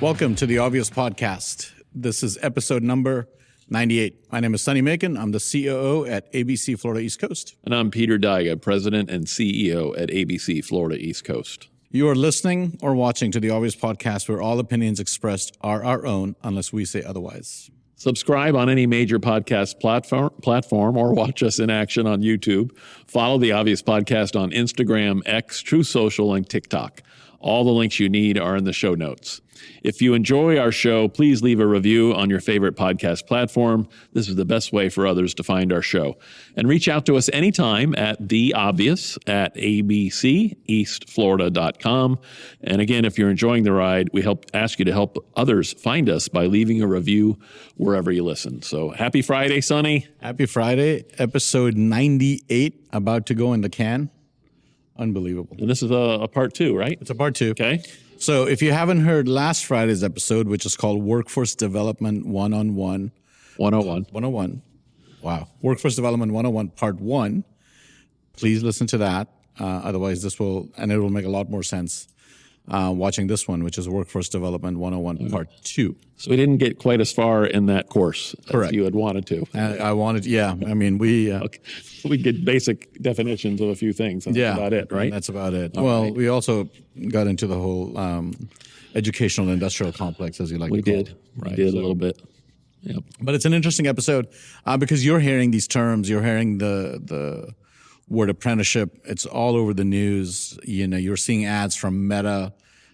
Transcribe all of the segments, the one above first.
Welcome to the Obvious Podcast. This is episode number 98. My name is Sonny. I'm the COO at ABC Florida East Coast. And I'm Peter Daiga, President and CEO at ABC Florida East Coast. You are listening or watching to the Obvious Podcast, where all opinions expressed are our own unless we say otherwise. Subscribe on any major podcast platform or watch us in action on YouTube. Follow the Obvious Podcast on Instagram, X, Truth Social, and TikTok. All the links you need are in the show notes. If you enjoy our show, please leave a review on your favorite podcast platform. This is the best way for others to find our show. And reach out to us anytime at theobvious@abceastflorida.com. And again, if you're enjoying the ride, we ask you to help others find us by leaving a review wherever you listen. So happy Friday, Sonny. Happy Friday, episode 98, about to go in the can. Unbelievable. And this is a part two, right? It's a part two. Okay. So if you haven't heard last Friday's episode, which is called Workforce Development 101. 101. Wow. Workforce Development 101, part one. Please listen to that. Otherwise, it will make a lot more sense watching this one, which is Workforce Development 101, part two. So we didn't get quite as far in that course Correct. as you had wanted to. I wanted, yeah. I mean, we get basic definitions of a few things. That's about it, right? That's about it. We also got into the whole educational industrial complex, as you like to call it. We did a little bit. Yep. But it's an interesting episode because you're hearing these terms. You're hearing the word apprenticeship. It's all over the news. You know, you're seeing ads from Meta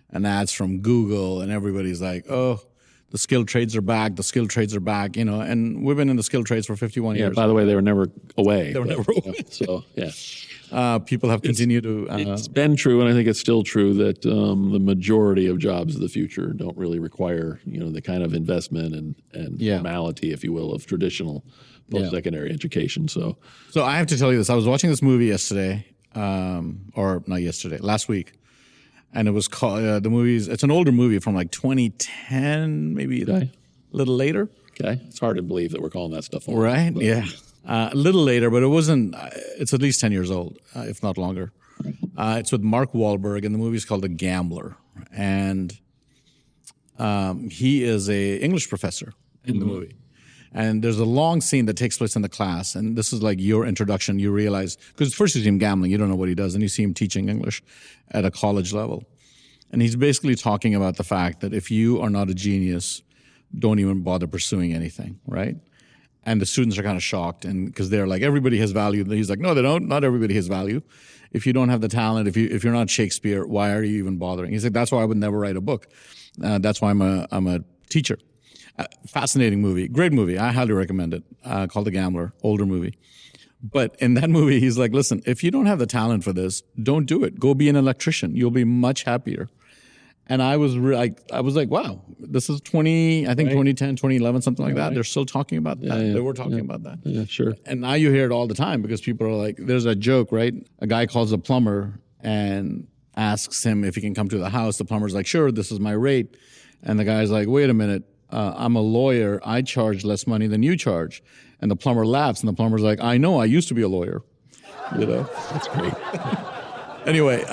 and ads from Google, and everybody's like, oh, the skilled trades are back. The skilled trades are back, you know, and we've been in the skilled trades for 51 years. By the way, they were never away. So, people have continued to... it's been true, and I think it's still true, that the majority of jobs of the future don't really require, the kind of investment and formality, if you will, of traditional post-secondary education. So I have to tell you this. I was watching this movie yesterday, last week. And it was called, it's an older movie from like 2010, maybe a little later. Okay. It's hard to believe that we're calling that stuff old. Right? But. Yeah. A little later, but it wasn't, it's at least 10 years old, if not longer. It's with Mark Wahlberg, and the movie is called The Gambler. And he is a English professor in the movie. And there's a long scene that takes place in the class. And this is like your introduction. You realize, because first you see him gambling, you don't know what he does. And you see him teaching English at a college level. And he's basically talking about the fact that if you are not a genius, don't even bother pursuing anything, right? And the students are kind of shocked, and because they're like, everybody has value. And he's like, no, they don't. Not everybody has value. If you don't have the talent, if you're not Shakespeare, why are you even bothering? He's like, that's why I would never write a book. That's why I'm a teacher. Fascinating movie, great movie. I highly recommend it. Called The Gambler, older movie. But in that movie, he's like, listen, if you don't have the talent for this, don't do it. Go be an electrician. You'll be much happier. And I was like, wow, this is 2010, 2011, something like that. They're still talking about that. They were talking about that. Yeah, sure. And now you hear it all the time because people are like, there's a joke, right? A guy calls a plumber and asks him if he can come to the house. The plumber's like, sure, this is my rate. And the guy's like, wait a minute. I'm a lawyer. I charge less money than you charge. And the plumber laughs, and the plumber's like, I know, I used to be a lawyer. That's great. Anyway,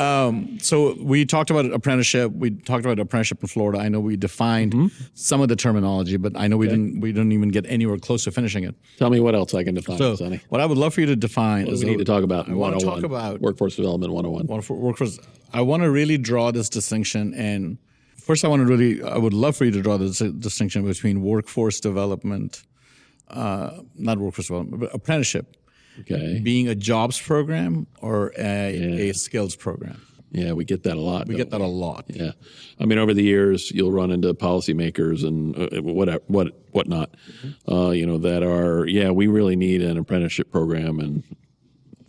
so we talked about apprenticeship. We talked about apprenticeship in Florida. I know we defined some of the terminology, but I know we didn't even get anywhere close to finishing it. Tell me what else I can define, Sonny. What I would love for you to define is we need to talk about 101. I want to talk about Workforce Development 101. I want to really draw this distinction, and first I would love for you to draw the distinction between workforce development, not workforce development, but apprenticeship. Okay. Being a jobs program or a skills program. Yeah, we get that a lot. Yeah. I mean, over the years, you'll run into policymakers and whatnot, that are, we really need an apprenticeship program and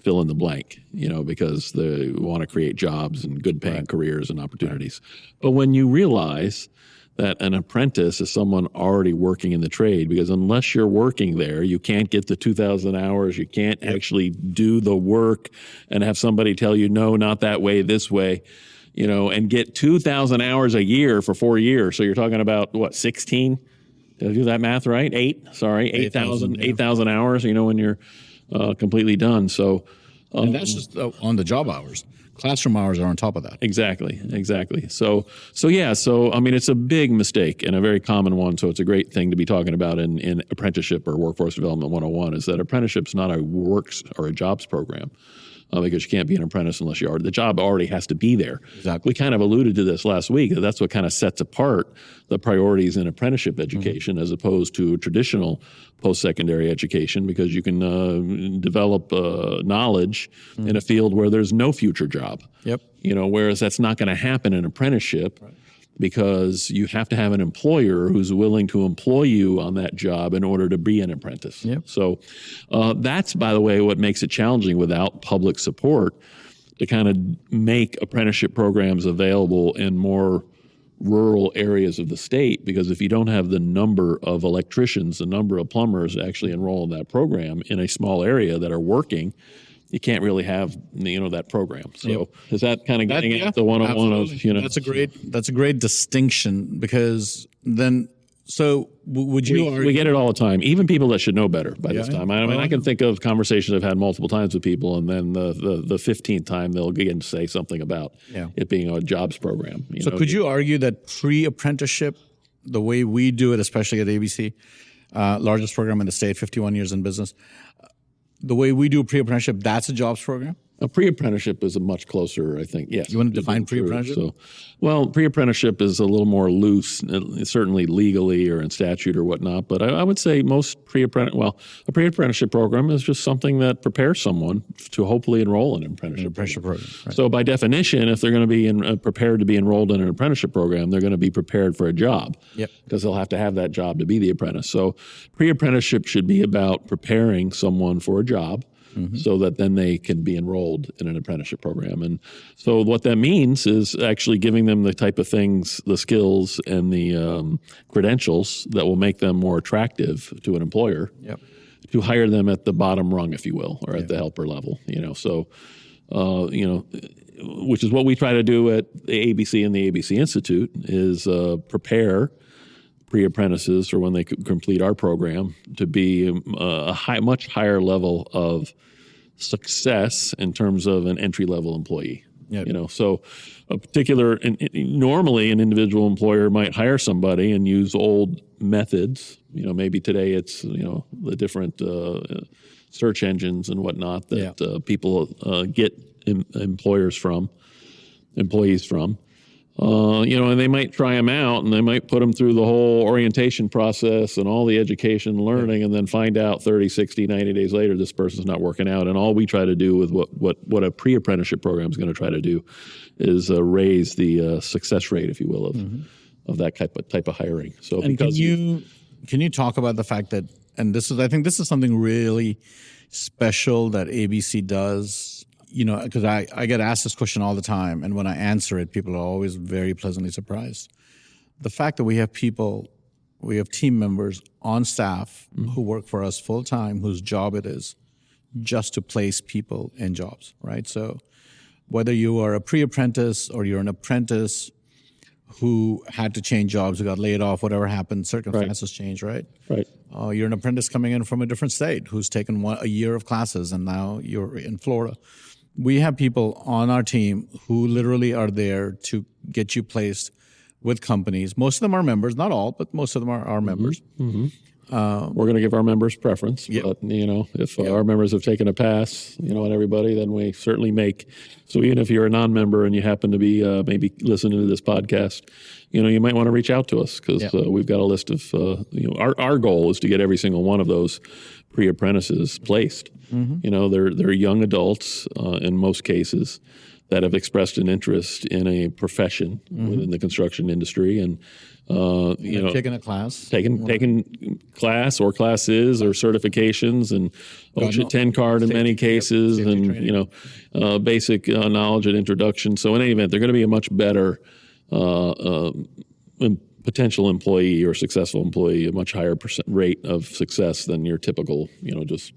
fill in the blank, because they want to create jobs and good paying careers and opportunities. But when you realize that an apprentice is someone already working in the trade, because unless you're working there, you can't get the 2,000 hours. You can't actually do the work and have somebody tell you, no, not that way, this way, and get 2,000 hours a year for 4 years. So you're talking about, 16? Did I do that math right? 8,000 hours, when you're completely done. So And that's just on the job hours. Classroom hours are on top of that. Exactly. So I mean, it's a big mistake and a very common one. So it's a great thing to be talking about in apprenticeship or workforce development 101 is that apprenticeship's not a works or a jobs program. Because you can't be an apprentice unless the job already has to be there. Exactly. We kind of alluded to this last week. That's what kind of sets apart the priorities in apprenticeship education as opposed to traditional post-secondary education, because you can develop knowledge in a field where there's no future job. Yep. Whereas that's not going to happen in apprenticeship. Right. Because you have to have an employer who's willing to employ you on that job in order to be an apprentice. Yep. So that's, by the way, what makes it challenging without public support to kind of make apprenticeship programs available in more rural areas of the state. Because if you don't have the number of electricians, the number of plumbers actually enroll in that program in a small area that are working, you can't really have that program. So is that kind of getting at the one-on-one of That's a great distinction, because then would you argue? We get it all the time. Even people that should know better by this time. I can think of conversations I've had multiple times with people, and then the 15th time they'll again say something about it being a jobs program. Could you argue that pre-apprenticeship, the way we do it, especially at ABC, largest program in the state, 51 years in business, the way we do pre-apprenticeship, that's a jobs program? A pre-apprenticeship is a much closer, I think, yes. You want to define pre-apprenticeship? Pre-apprenticeship is a little more loose, certainly legally or in statute or whatnot, but I would say most a pre-apprenticeship program is just something that prepares someone to hopefully enroll in an apprenticeship program. Right. So by definition, if they're going to be prepared to be enrolled in an apprenticeship program, they're going to be prepared for a job. Yep. Because they'll have to have that job to be the apprentice. So pre-apprenticeship should be about preparing someone for a job, so that then they can be enrolled in an apprenticeship program. And so what that means is actually giving them the type of things, the skills and the credentials that will make them more attractive to an employer to hire them at the bottom rung, if you will, or at the helper level. Which is what we try to do at the ABC and the ABC Institute is prepare pre-apprentices, or when they complete our program, to be a much higher level of success in terms of an entry-level employee. Yep. So normally an individual employer might hire somebody and use old methods. Maybe today it's the different search engines and whatnot that people get employees from. And they might try them out, and they might put them through the whole orientation process and all the education and learning, and then find out 30, 60, 90 days later this person's not working out. And all we try to do with what a pre-apprenticeship program is going to try to do is raise the success rate, if you will, of that type of hiring. So, and can you talk about the fact that, and I think this is something really special that ABC does. Because I get asked this question all the time, and when I answer it, people are always very pleasantly surprised. The fact that we have team members on staff who work for us full time, whose job it is just to place people in jobs, right? So whether you are a pre-apprentice or you're an apprentice who had to change jobs, who got laid off, whatever happened, circumstances change, right? Right. You're an apprentice coming in from a different state who's taken a year of classes, and now you're in Florida. We have people on our team who literally are there to get you placed with companies. Most of them are members, not all, but most of them are members. Mm-hmm. We're going to give our members preference, but if our members have taken a pass, on everybody, then we certainly make. So even if you're a non-member and you happen to be maybe listening to this podcast, you might want to reach out to us, because we've got a list of our goal is to get every single one of those pre-apprentices placed. They're young adults in most cases that have expressed an interest in a profession within the construction industry, and taking a class, taking class or classes or certifications, and OSHA 10 card in many cases, and basic knowledge and introduction. So in any event, they're going to be a much better potential employee or successful employee a much higher rate of success than your typical, just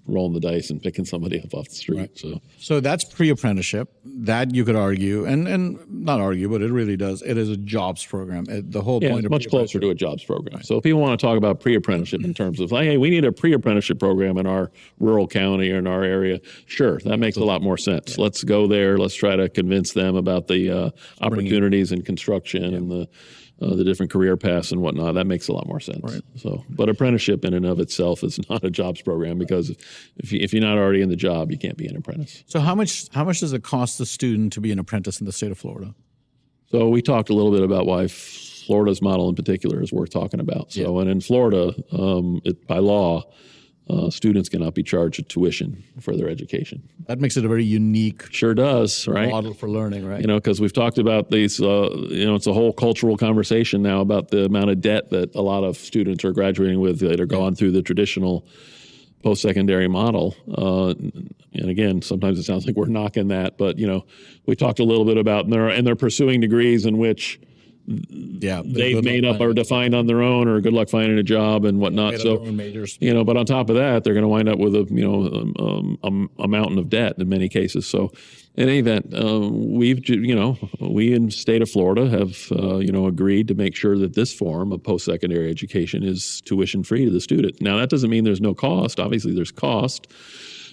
rolling the dice and picking somebody up off the street. Right. So that's pre-apprenticeship. That you could argue, and not argue, but it really does. It is a jobs program. The whole point it's of much closer to a jobs program. So if people want to talk about pre-apprenticeship in terms of like, hey, we need a pre-apprenticeship program in our rural county or in our area, sure, that makes a lot more sense. Yeah. Let's go there. Let's try to convince them about the opportunities in construction and the different career paths and whatnot. That makes a lot more sense. Right. So, but apprenticeship in and of itself is not a jobs program, because if you're not already in the job, you can't be an apprentice. So how much does it cost the student to be an apprentice in the state of Florida? So we talked a little bit about why Florida's model in particular is worth talking about. So, and in Florida, by law, students cannot be charged a tuition for their education. That makes it a very unique model for learning, right? Because we've talked about these, it's a whole cultural conversation now about the amount of debt that a lot of students are graduating with that are gone through the traditional post-secondary model. And again, sometimes it sounds like we're knocking that, but, we talked a little bit about, and they're pursuing degrees in which they've made up or defined on their own, or good luck finding a job and whatnot. So, but on top of that, they're going to wind up with a mountain of debt in many cases. So in any event, we in the state of Florida have, agreed to make sure that this form of post-secondary education is tuition free to the student. Now, that doesn't mean there's no cost. Obviously, there's cost.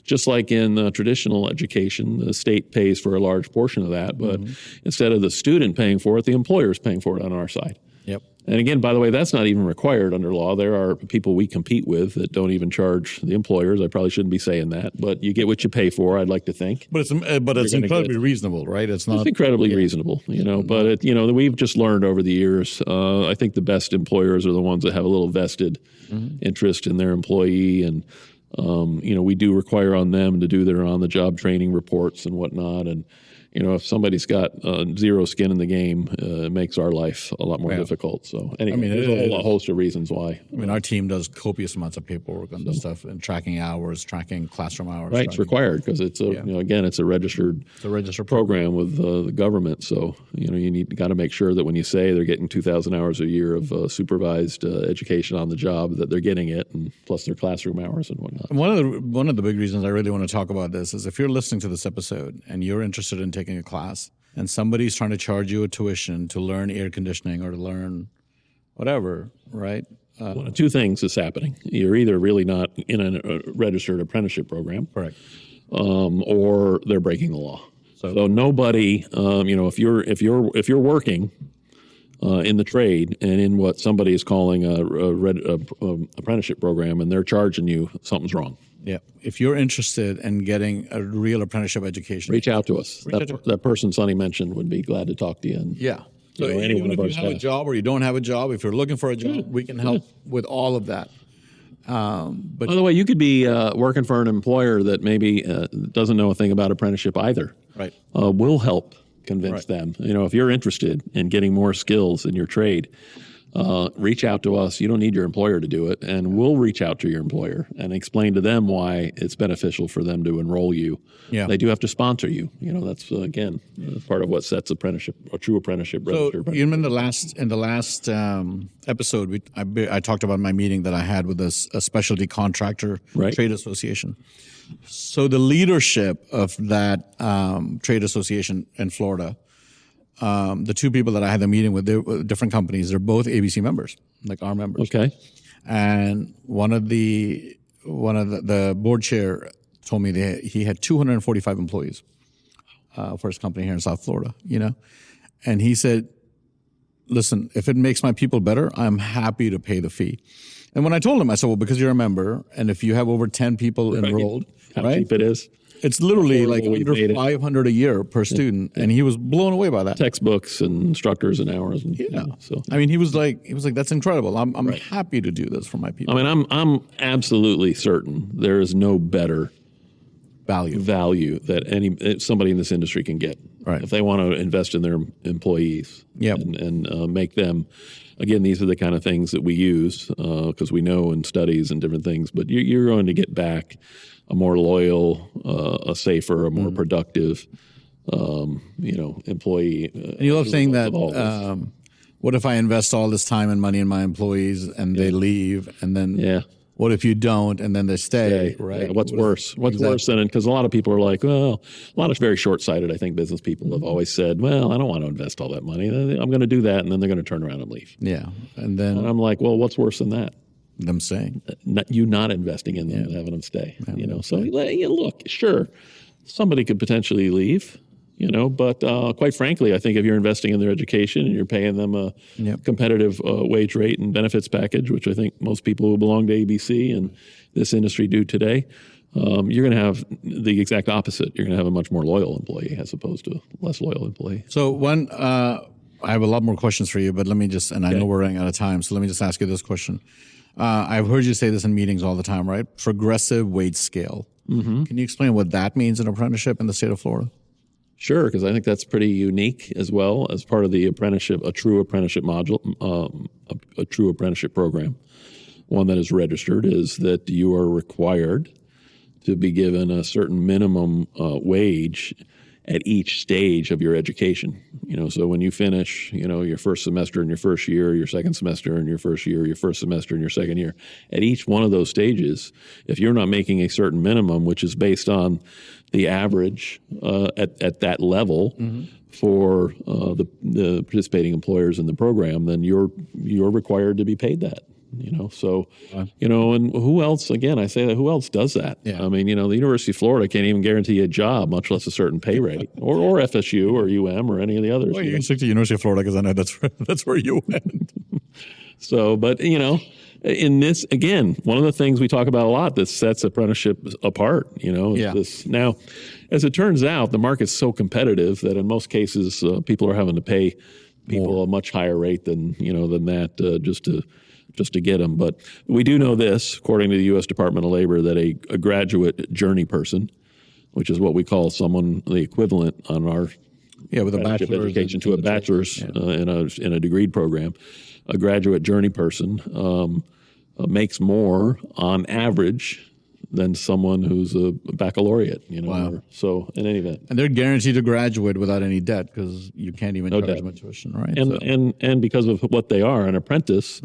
Just like in traditional education, the state pays for a large portion of that, but instead of the student paying for it, the employer is paying for it on our side. Yep. And again, by the way, that's not even required under law. There are people we compete with that don't even charge the employers. I probably shouldn't be saying that, but you get what you pay for, I'd like to think. But it's incredibly reasonable, right? It's incredibly reasonable, but we've just learned over the years, I think the best employers are the ones that have a little vested interest in their employee, and we do require on them to do their on-the-job training reports and whatnot. And, if somebody's got zero skin in the game, it makes our life a lot more difficult. So anyway, there's a host of reasons why. Our team does copious amounts of paperwork on this stuff, and tracking hours, tracking classroom hours. Right, it's required because it's it's a registered program with the government. So you got to make sure that when you say they're getting 2,000 hours a year of supervised education on the job, that they're getting it, and plus their classroom hours and whatnot. One of the big reasons I really want to talk about this is if you're listening to this episode and you're interested in taking a class, and somebody's trying to charge you a tuition to learn air conditioning or to learn whatever, right? Two things is happening. You're either really not in a registered apprenticeship program, correct, or they're breaking the law. So nobody, if you're working in the trade and in what somebody is calling a apprenticeship program, and they're charging you, something's wrong. Yeah. If you're interested in getting a real apprenticeship education, reach out to us. That person Sonny mentioned would be glad to talk to you. And, So even if you have a job or you don't have a job, if you're looking for a job, we can help with all of that. But by the way, you could be working for an employer that maybe doesn't know a thing about apprenticeship either. Right. We'll help convince them. If you're interested in getting more skills in your trade, reach out to us. You don't need your employer to do it, and we'll reach out to your employer and explain to them why it's beneficial for them to enroll you. Yeah. They do have to sponsor you. That's again part of what sets a true apprenticeship. So even in the last episode, I talked about my meeting that I had with a specialty contractor trade association. So the leadership of that trade association in Florida. The two people that I had the meeting with, they're different companies. They're both ABC members, like our members. Okay. And one of the board chair told me that he had 245 employees for his company here in South Florida. And he said, "Listen, if it makes my people better, I'm happy to pay the fee." And when I told him, I said, "Well, because you're a member, and if you have over 10 people enrolled, how cheap it is." It's literally like under $500 a year per student, and he was blown away by that. Textbooks and instructors and hours, and so he was like, "That's incredible. I'm happy to do this for my people." I'm absolutely certain there is no better value that somebody in this industry can get if they want to invest in their employees and make them. Again, these are the kind of things that we use because we know in studies and different things. But you're going to get back a more loyal, a safer, a more productive, employee. And you love saying that what if I invest all this time and money in my employees and they leave, and then Yeah. what if you don't and then they stay, right? Yeah, what's worse? What's worse than, because a lot of people are like, well, a lot of very short-sighted, I think, business people have always said, well, I don't want to invest all that money. I'm going to do that, and then they're going to turn around and leave. Yeah. And then And I'm like, well, what's worse than that? them saying, You not investing in them and having them stay. So look, sure, somebody could potentially leave. But quite frankly, I think if you're investing in their education and you're paying them a competitive wage rate and benefits package, which I think most people who belong to ABC and this industry do today, you're going to have the exact opposite. You're going to have a much more loyal employee as opposed to a less loyal employee. So I have a lot more questions for you, but let me just, and I know we're running out of time, so let me just ask you this question. I've heard you say this in meetings all the time, right? Progressive wage scale. Mm-hmm. Can you explain what that means in apprenticeship in the state of Florida? Sure, because I think that's pretty unique as well as part of the apprenticeship, a true apprenticeship module, a true apprenticeship program. One that is registered is that you are required to be given a certain minimum wage at each stage of your education. So when you finish, your first semester in your first year, your second semester in your first year, your first semester in your second year, at each one of those stages, if you're not making a certain minimum, which is based on the average at that level for the participating employers in the program, then you're required to be paid that. And who else? Again, I say that who else does that? Yeah. I mean, the University of Florida can't even guarantee you a job, much less a certain pay rate, or FSU or UM or any of the others. Well, you can stick to University of Florida because I know that's where you went. So, but in this, again, one of the things we talk about a lot that sets apprenticeship apart, is this. Now, as it turns out, the market's so competitive that in most cases, people are having to pay people a much higher rate than that just to get them. But we do know this, according to the U.S. Department of Labor, that a graduate journey person, which is what we call someone, the equivalent on our with a bachelor's education to a bachelor's in a degreed program, a graduate journey person makes more on average than someone who's a baccalaureate. Wow. So in any event, and they're guaranteed to graduate without any debt because you can't even charge them a tuition, right? And because of what they are, an apprentice.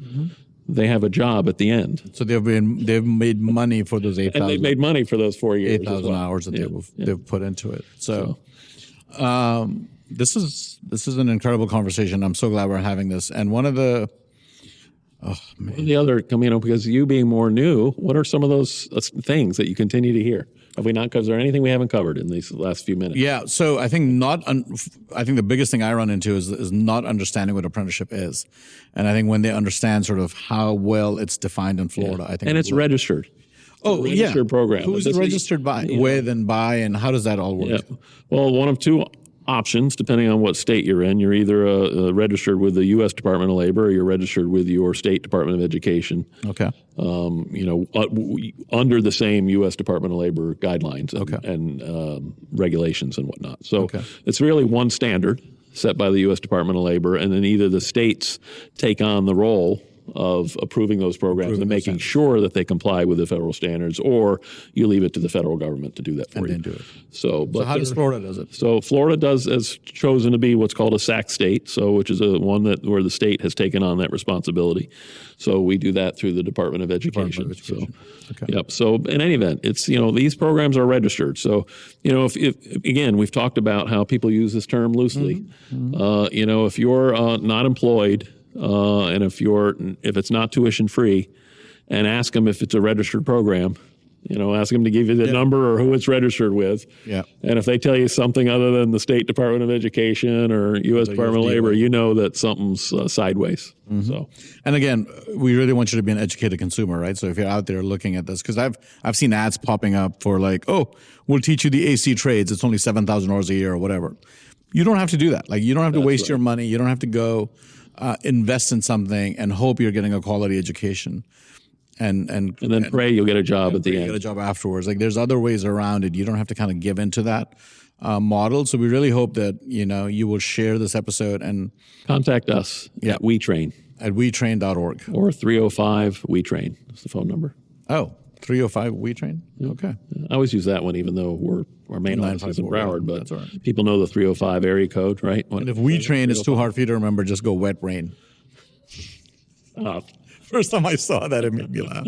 They have a job at the end. So they've made money for those 8,000. And they've made money for those 4 years. 8,000 hours that they've put into it. So this is an incredible conversation. I'm so glad we're having this. And one of the the other, because you being more new, what are some of those things that you continue to hear? Have we not? Because there anything we haven't covered in these last few minutes? Yeah. So I think I think the biggest thing I run into is not understanding what apprenticeship is, and I think when they understand sort of how well it's defined in Florida, I think and it's registered. Oh, it's a registered program. Who's it registered by? With and by, and how does that all work? Yeah. Well, one of two options, depending on what state you're in. You're either registered with the U.S. Department of Labor or you're registered with your state Department of Education. Okay. Under the same U.S. Department of Labor guidelines and regulations and whatnot. So it's really one standard set by the U.S. Department of Labor, and then either the states take on the role of approving those programs and making sure that they comply with the federal standards, or you leave it to the federal government to do that for you. And then do it. So how does Florida does it? So Florida has chosen to be what's called a SAC state, which is one where the state has taken on that responsibility. So we do that through the Department of Education. So in any event, it's these programs are registered. So if again, we've talked about how people use this term loosely. If you're not employed. And if it's not tuition free, and ask them if it's a registered program, ask them to give you the number or who it's registered with. Yeah. And if they tell you something other than the State Department of Education or U.S. Department of Labor, that something's sideways. So, and again, we really want you to be an educated consumer, right? So if you're out there looking at this, because I've seen ads popping up for like, we'll teach you the AC trades. It's only $7,000 a year or whatever. You don't have to do that. Like you don't have to waste your money. You don't have to go. Invest in something and hope you're getting a quality education, and then pray you'll get a job at the end. Get a job afterwards. Like there's other ways around it. You don't have to kind of give into that model. So we really hope that you will share this episode and contact us at WeTrain at wetrain.org or 305 WeTrain. That's the phone number. 305 WeTrain. Okay. I always use that one, even though we're our main office is in 954, Broward, but that's all right. people know the 305 area code, right? And if we train is too hard for you to remember, just go wet brain. First time I saw that, it made me laugh.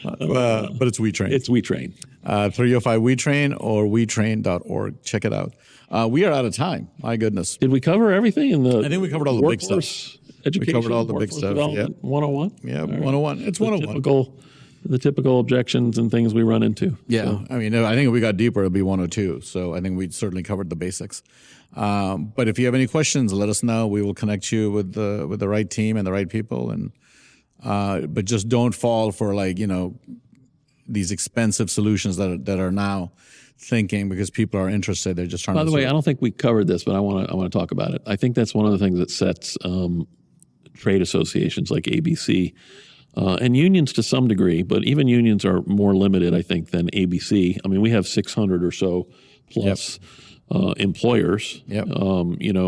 But it's WeTrain. It's WeTrain. 305 WeTrain or WeTrain.org. Check it out. We are out of time. My goodness. Did we cover everything in the? I think we covered all the big stuff. Education, we covered all the big workforce stuff. development, 101. Yeah, 101. It's 101. The typical objections and things we run into. Yeah, So, I mean, I think if we got deeper, it'll be 102. So I think we certainly covered the basics. But if you have any questions, let us know. We will connect you with the right team and the right people. And but just don't fall for these expensive solutions that are now thinking because people are interested. They're just trying. by to the way, I don't think we covered this, but I want to talk about it. I think that's one of the things that sets trade associations like ABC and unions to some degree, but even unions are more limited, I think, than ABC. I mean, we have 600 or so plus employers. Yep.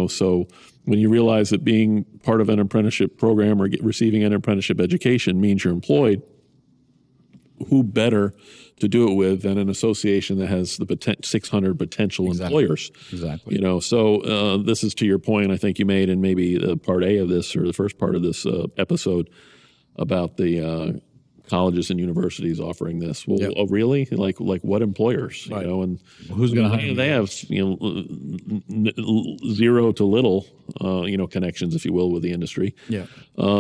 So when you realize that being part of an apprenticeship program or receiving an apprenticeship education means you're employed, who better to do it with than an association that has the 600 potential employers? Exactly. So this is to your point, I think you made in maybe part A of this or the first part of this episode about the colleges and universities offering this. Well, Yep. oh, really? Like what employers? Right. And Who's going to hire? they have zero to little connections, if you will, with the industry. Yeah.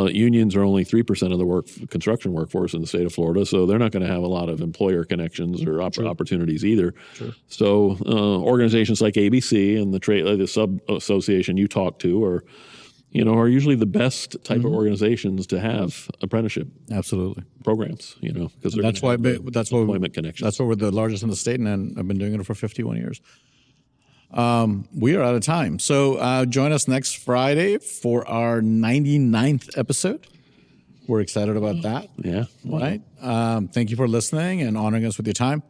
Unions are only 3% of the construction workforce in the state of Florida, so they're not going to have a lot of employer connections or opportunities either. True. So organizations like ABC and the sub association you talk to are usually the best type of organizations to have apprenticeship Absolutely. programs. Because That's why employment connections. That's why we're the largest in the state, and I've been doing it for 51 years. We are out of time. So join us next Friday for our 99th episode. We're excited about that. Yeah. All right. Thank you for listening and honoring us with your time.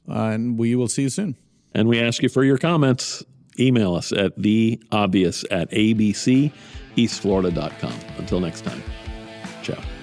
And we will see you soon. And we ask you for your comments. Email us at theobvious@abceastflorida.com. Until next time. Ciao.